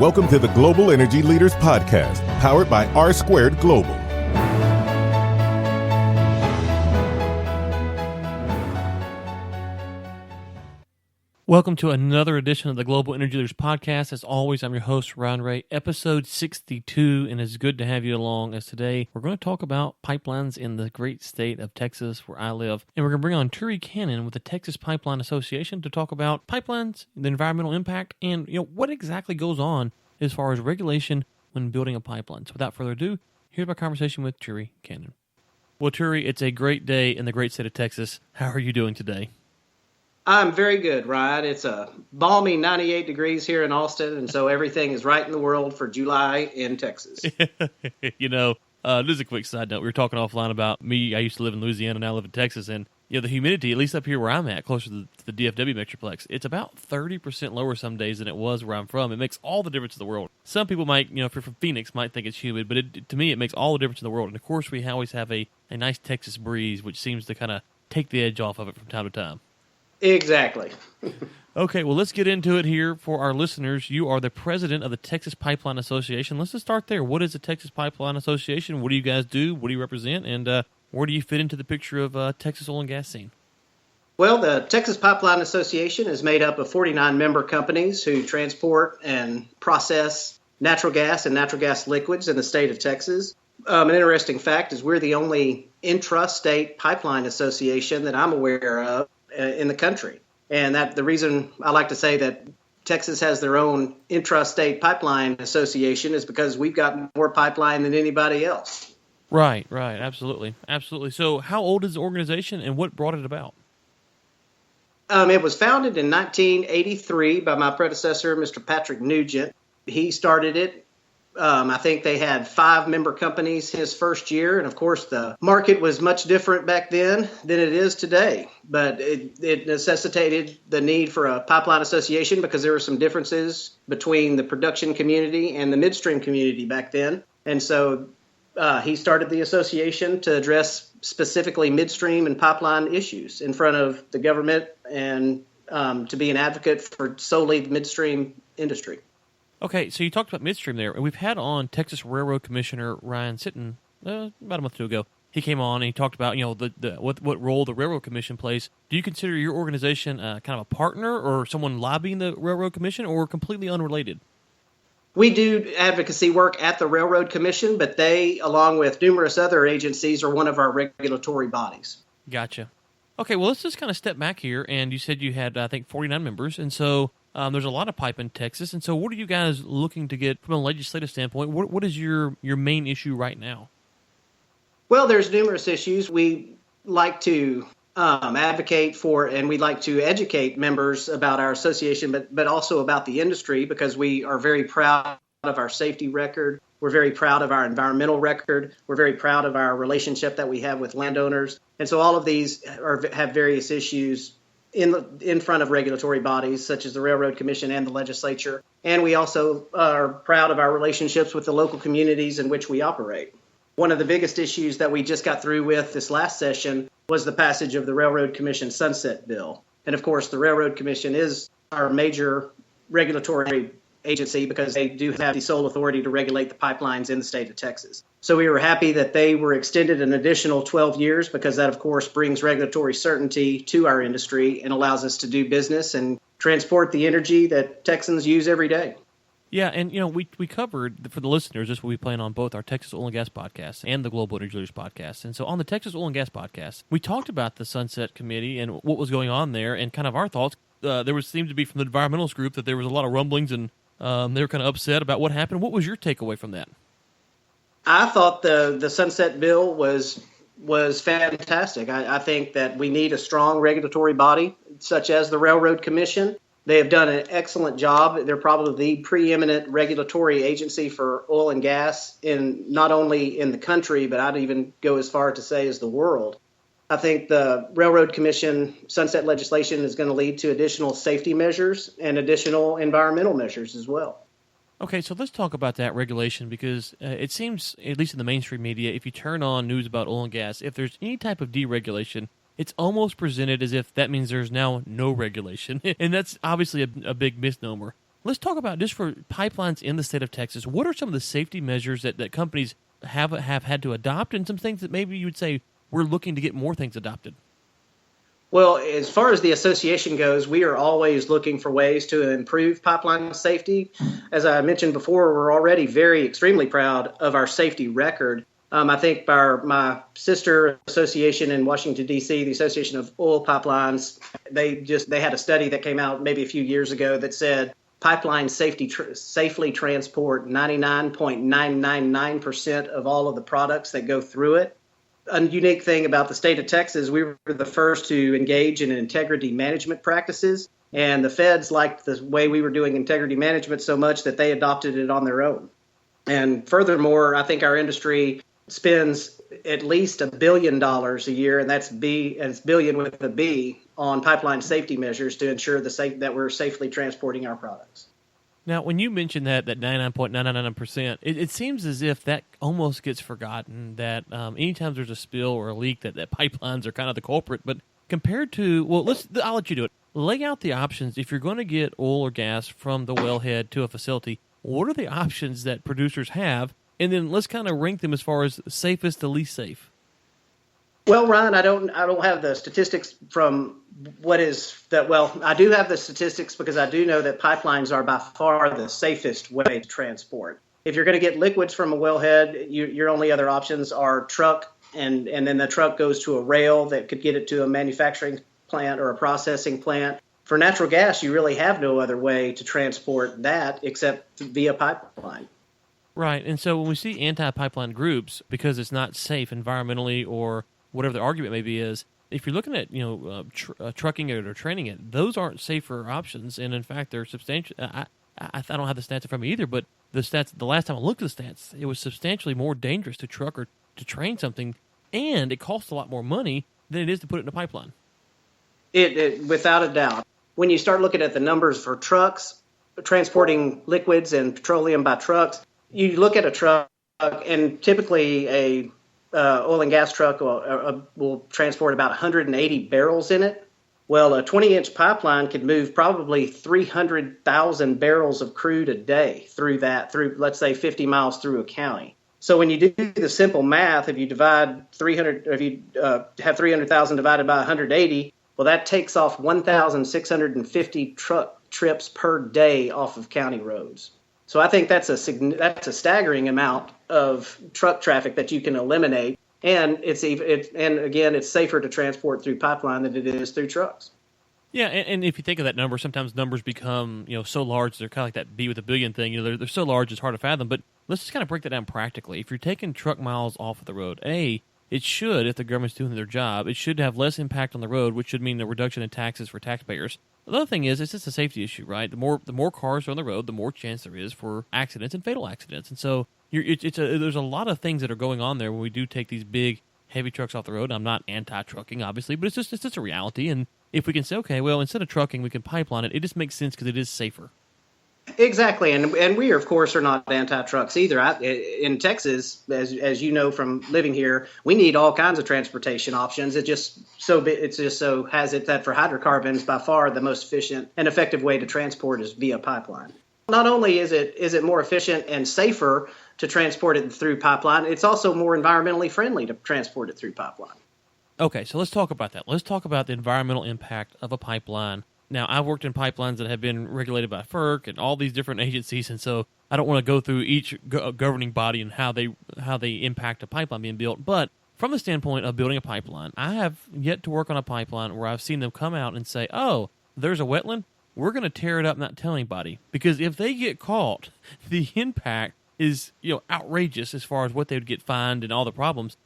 Welcome to the Global Energy Leaders Podcast, powered by R Squared Global. Welcome to another edition of the Global Energy Leaders Podcast. As always, I'm your host, Ron Ray, episode 62, and it's good to have you along as today we're going to talk about pipelines in the great state of Texas where I live. And we're going to bring on Thure Cannon with the Texas Pipeline Association to talk about pipelines, the environmental impact, and what exactly goes on as far as regulation when building a pipeline. So without further ado, here's my conversation with Thure Cannon. Well, Thure, it's a great day in the great state of Texas. How are you doing today? I'm very good, Ryan. It's a balmy 98 degrees here in Austin, and so everything is right in the world for July in Texas. This is a quick side note. We were talking offline about me. I used to live in Louisiana, now I live in Texas, and the humidity, at least up here where I'm at, closer to the DFW Metroplex, it's about 30% lower some days than it was where I'm from. It makes all the difference in the world. Some people might, if you're from Phoenix, might think it's humid, but to me, it makes all the difference in the world. And of course, we always have a nice Texas breeze, which seems to kind of take the edge off of it from time to time. Exactly. Okay, well, let's get into it here for our listeners. You are the president of the Texas Pipeline Association. Let's just start there. What is the Texas Pipeline Association? What do you guys do? What do you represent? And where do you fit into the picture of Texas oil and gas scene? Well, the Texas Pipeline Association is made up of 49 member companies who transport and process natural gas and natural gas liquids in the state of Texas. An interesting fact is we're the only intrastate pipeline association that I'm aware of in the country. And that the reason I like to say that Texas has their own intrastate pipeline association is because we've got more pipeline than anybody else. Right, absolutely. So how old is the organization and what brought it about? It was founded in 1983 by my predecessor, Mr. Patrick Nugent. He started it. I think they had 5 member companies his first year. And of course, the market was much different back then than it is today. But it necessitated the need for a pipeline association because there were some differences between the production community and the midstream community back then. And so he started the association to address specifically midstream and pipeline issues in front of the government and to be an advocate for solely the midstream industry. Okay, so you talked about midstream there, and we've had on Texas Railroad Commissioner Ryan Sitton about a month or two ago. He came on and he talked about what role the Railroad Commission plays. Do you consider your organization kind of a partner or someone lobbying the Railroad Commission, or completely unrelated? We do advocacy work at the Railroad Commission, but they, along with numerous other agencies, are one of our regulatory bodies. Gotcha. Okay, well, let's just kind of step back here. And you said you had, I think, 49 members, and so there's a lot of pipe in Texas. And so what are you guys looking to get from a legislative standpoint? What is your main issue right now? Well, there's numerous issues. We like to advocate for, and we'd like to educate members about our association, but also about the industry, because we are very proud of our safety record. We're very proud of our environmental record. We're very proud of our relationship that we have with landowners. And so all of these have various issues in front of regulatory bodies such as the Railroad Commission and the legislature. And we also are proud of our relationships with the local communities in which we operate. One of the biggest issues that we just got through with this last session was the passage of the Railroad Commission Sunset Bill. And of course, the Railroad Commission is our major regulatory agency because they do have the sole authority to regulate the pipelines in the state of Texas. So we were happy that they were extended an additional 12 years because that, of course, brings regulatory certainty to our industry and allows us to do business and transport the energy that Texans use every day. Yeah, and we covered, for the listeners, this will be playing on both our Texas Oil and Gas podcast and the Global Energy Leaders podcast. And so on the Texas Oil and Gas podcast, we talked about the Sunset Committee and what was going on there and kind of our thoughts. There seemed to be from the environmentalist group that there was a lot of rumblings and they were kind of upset about what happened. What was your takeaway from that? I thought the Sunset Bill was fantastic. I think that we need a strong regulatory body such as the Railroad Commission. They have done an excellent job. They're probably the preeminent regulatory agency for oil and gas not only in the country, but I'd even go as far to say as the world. I think the Railroad Commission sunset legislation is going to lead to additional safety measures and additional environmental measures as well. Okay, so let's talk about that regulation because it seems, at least in the mainstream media, if you turn on news about oil and gas, if there's any type of deregulation, it's almost presented as if that means there's now no regulation. And that's obviously a big misnomer. let's talk about just for pipelines in the state of Texas. What are some of the safety measures that companies have had to adopt, and some things that maybe you would say we're looking to get more things adopted? Well, as far as the association goes, we are always looking for ways to improve pipeline safety. As I mentioned before, we're already extremely proud of our safety record. I think my sister association in Washington, D.C., the Association of Oil Pipelines, they had a study that came out maybe a few years ago that said pipelines safely transport 99.999% of all of the products that go through it. A unique thing about the state of Texas, we were the first to engage in integrity management practices, and the feds liked the way we were doing integrity management so much that they adopted it on their own. And furthermore, I think our industry spends at least $1 billion a year, and it's billion with a B, on pipeline safety measures to ensure that we're safely transporting our products. Now, when you mentioned that 99.999%, it seems as if that almost gets forgotten, that anytime there's a spill or a leak, that pipelines are kind of the culprit. But compared to, I'll let you do it. Lay out the options. If you're going to get oil or gas from the wellhead to a facility, what are the options that producers have? And then let's kind of rank them as far as safest to least safe. Well, Ryan, I don't have the statistics from what is that. Well, I do have the statistics because I do know that pipelines are by far the safest way to transport. If you're going to get liquids from a wellhead, your only other options are truck, and then the truck goes to a rail that could get it to a manufacturing plant or a processing plant. For natural gas, you really have no other way to transport that except via pipeline. Right, and so when we see anti-pipeline groups, because it's not safe environmentally or whatever the argument maybe is, if you're looking at trucking it or training it, those aren't safer options, and in fact they're substantial. I don't have the stats in front of me either, but the stats, the last time I looked at the stats, it was substantially more dangerous to truck or to train something, and it costs a lot more money than it is to put it in a pipeline. It without a doubt. When you start looking at the numbers for trucks transporting liquids and petroleum by trucks, you look at a truck, and typically a oil and gas truck will transport about 180 barrels in it. Well, a 20-inch pipeline could move probably 300,000 barrels of crude a day through let's say 50 miles through a county. So when you do the simple math, if you have 300,000 divided by 180, well, that takes off 1,650 truck trips per day off of county roads. So I think that's a staggering amount of truck traffic that you can eliminate, and it's safer to transport through pipeline than it is through trucks. Yeah, and if you think of that number, sometimes numbers become so large they're kind of like that B with a billion thing. They're so large it's hard to fathom. But let's just kind of break that down practically. If you're taking truck miles off of the road, it should, if the government's doing their job, it should have less impact on the road, which should mean a reduction in taxes for taxpayers. The other thing is, it's just a safety issue, right? The more cars are on the road, the more chance there is for accidents and fatal accidents. And so there's a lot of things that are going on there when we do take these big, heavy trucks off the road. I'm not anti-trucking, obviously, but it's just a reality. And if we can say, okay, well, instead of trucking, we can pipeline it, it just makes sense because it is safer. Exactly, and we, of course, are not anti-trucks either. In Texas, as you know from living here, we need all kinds of transportation options. It just so has it that for hydrocarbons, by far the most efficient and effective way to transport is via pipeline. Not only is it more efficient and safer to transport it through pipeline, it's also more environmentally friendly to transport it through pipeline. Okay, so let's talk about that. Let's talk about the environmental impact of a pipeline. Now, I've worked in pipelines that have been regulated by FERC and all these different agencies, and so I don't want to go through each governing body and how they impact a pipeline being built. But from the standpoint of building a pipeline, I have yet to work on a pipeline where I've seen them come out and say, oh, there's a wetland, we're going to tear it up and not tell anybody. Because if they get caught, the impact is outrageous as far as what they would get fined and all the problems.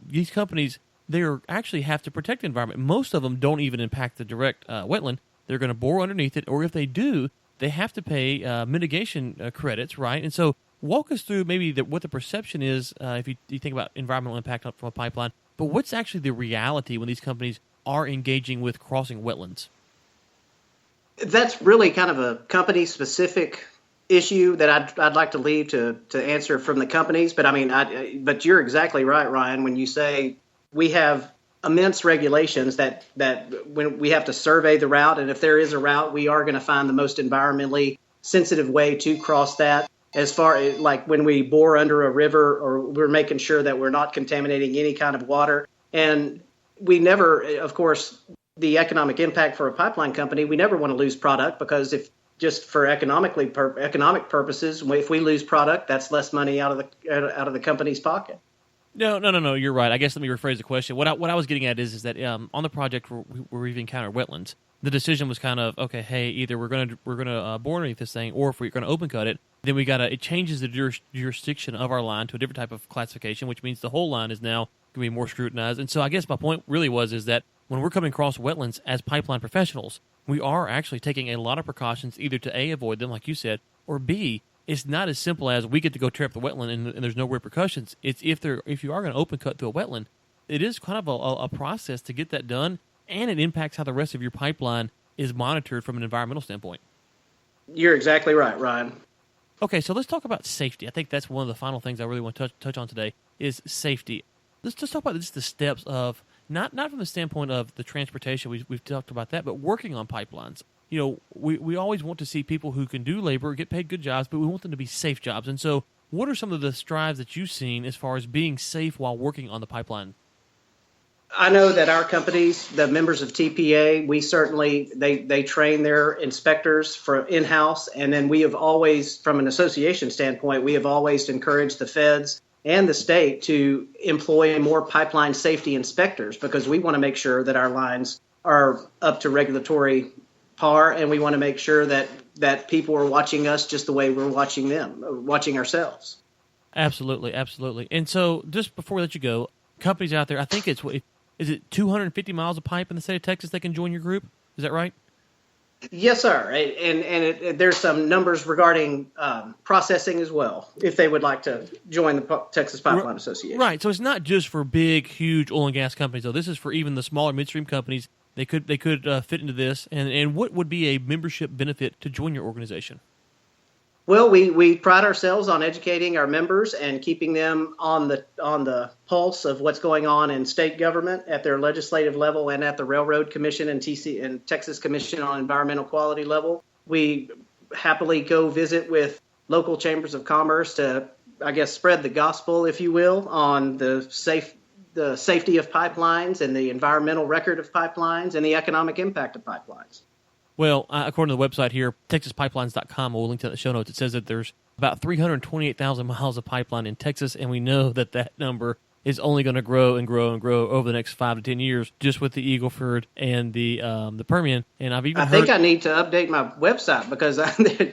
These companies, they actually have to protect the environment. Most of them don't even impact the direct wetland. They're going to bore underneath it, or if they do, they have to pay mitigation credits, right? And so walk us through maybe what the perception is if you think about environmental impact from a pipeline, but what's actually the reality when these companies are engaging with crossing wetlands? That's really kind of a company-specific issue that I'd like to leave to answer from the companies. But but you're exactly right, Ryan, when you say we have immense regulations that when we have to survey the route, and if there is a route, we are going to find the most environmentally sensitive way to cross that. As far as like when we bore under a river, or we're making sure that we're not contaminating any kind of water. And we never, of course, the economic impact for a pipeline company, we never want to lose product, because if just for economic purposes, if we lose product, that's less money out of the company's pocket. No. You're right. I guess let me rephrase the question. What I was getting at is that on the project where we've encountered wetlands, the decision was kind of, okay, hey, either we're gonna bore underneath this thing, or if we're gonna open cut it, then it changes the jurisdiction of our line to a different type of classification, which means the whole line is now going to be more scrutinized. And so I guess my point really is that when we're coming across wetlands as pipeline professionals, we are actually taking a lot of precautions, either to A, avoid them, like you said, or B, it's not as simple as we get to go tear up the wetland and there's no repercussions. It's if you are going to open cut through a wetland, it is kind of a process to get that done, and it impacts how the rest of your pipeline is monitored from an environmental standpoint. You're exactly right, Ryan. Okay, so let's talk about safety. I think that's one of the final things I really want to touch on today is safety. Let's just talk about just the steps of, not from the standpoint of the transportation, we've talked about that, but working on pipelines. You know, we always want to see people who can do labor, get paid good jobs, but we want them to be safe jobs. And so what are some of the strides that you've seen as far as being safe while working on the pipeline? I know that our companies, the members of TPA, we certainly, they train their inspectors for in-house. And then we have always, from an association standpoint, we have always encouraged the feds and the state to employ more pipeline safety inspectors, because we want to make sure that our lines are up to regulatory par, and we want to make sure that people are watching us just the way we're watching them, watching ourselves. Absolutely. And so just before we let you go, companies out there, I think is it 250 miles of pipe in the state of Texas that can join your group? Is that right? Yes, sir. And there's some numbers regarding processing as well, if they would like to join the Texas Pipeline Association. Right. So it's not just for big, huge oil and gas companies, though. This is for even the smaller midstream companies. They could fit into this. And what would be a membership benefit to join your organization? Well, we pride ourselves on educating our members and keeping them on the pulse of what's going on in state government at their legislative level and at the Railroad Commission and Texas Commission on Environmental Quality level. We happily go visit with local chambers of commerce to, I guess, spread the gospel, if you will, on the safety of pipelines and the environmental record of pipelines and the economic impact of pipelines. Well, according to the website here, TexasPipelines.com, we'll link to the show notes, it says that there's about 328,000 miles of pipeline in Texas, and we know that number is only going to grow and grow and grow over the next 5 to 10 years, just with the Eagle Ford and the Permian. And I think I need to update my website, because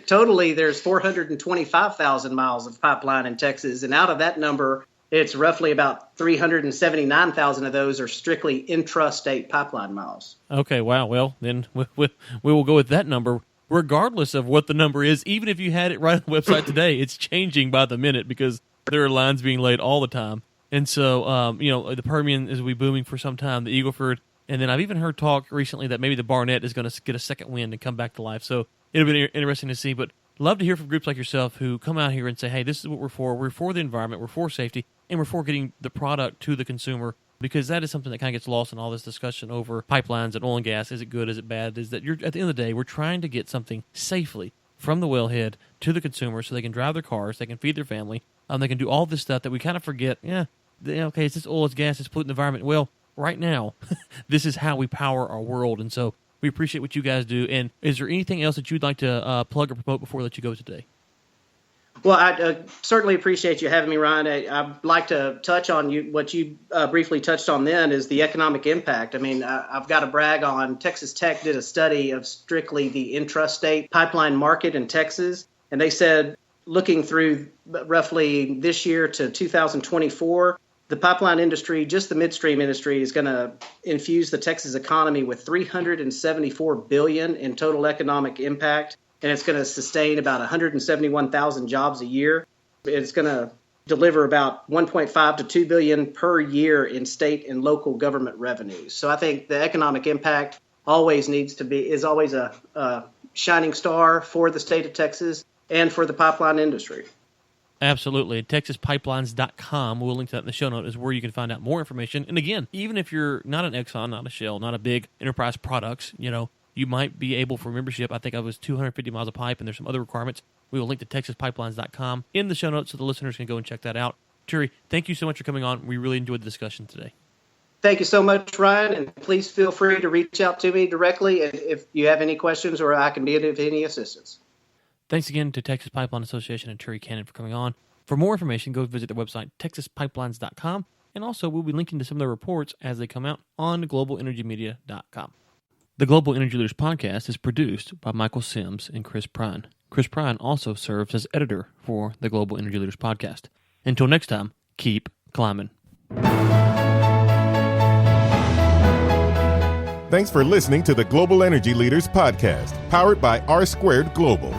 totally there's 425,000 miles of pipeline in Texas, and out of that number, it's roughly about 379,000 of those are strictly intrastate pipeline miles. Okay, wow. Well, then we will go with that number, regardless of what the number is. Even if you had it right on the website today, it's changing by the minute because there are lines being laid all the time. And so, the Permian is be booming for some time, the Eagle Ford, and then I've even heard talk recently that maybe the Barnett is going to get a second wind and come back to life. So it'll be interesting to see. But love to hear from groups like yourself who come out here and say, hey, this is what we're for. We're for the environment. We're for safety. And we're for getting the product to the consumer, because that is something that kind of gets lost in all this discussion over pipelines and oil and gas. Is it good? Is it bad? Is that at the end of the day, we're trying to get something safely from the wellhead to the consumer so they can drive their cars, they can feed their family, they can do all this stuff that we kind of forget. Okay, it's just oil, it's gas, it's polluting the environment. Well, right now, this is how we power our world. And so we appreciate what you guys do. And is there anything else that you'd like to plug or promote before we let you go today? Well, I certainly appreciate you having me, Ryan. I'd like to touch on what you briefly touched on then is the economic impact. I mean, I've got to brag on Texas Tech did a study of strictly the intrastate pipeline market in Texas. And they said, looking through roughly this year to 2024, the pipeline industry, just the midstream industry, is going to infuse the Texas economy with $374 billion in total economic impact. And it's going to sustain about 171,000 jobs a year. It's going to deliver about 1.5 to 2 billion per year in state and local government revenues. So I think the economic impact is always a shining star for the state of Texas and for the pipeline industry. Absolutely. TexasPipelines.com, we'll link to that in the show note, is where you can find out more information. And again, even if you're not an Exxon, not a Shell, not a big enterprise products, you might be able for membership. I think I was 250 miles of pipe, and there's some other requirements. We will link to texaspipelines.com in the show notes so the listeners can go and check that out. Thure, thank you so much for coming on. We really enjoyed the discussion today. Thank you so much, Ryan, and please feel free to reach out to me directly if you have any questions or I can be of any assistance. Thanks again to Texas Pipeline Association and Thure Cannon for coming on. For more information, go visit their website, texaspipelines.com, and also we'll be linking to some of their reports as they come out on globalenergymedia.com. The Global Energy Leaders Podcast is produced by Michael Sims and Chris Prine. Chris Prine also serves as editor for the Global Energy Leaders Podcast. Until next time, keep climbing. Thanks for listening to the Global Energy Leaders Podcast, powered by R Squared Global.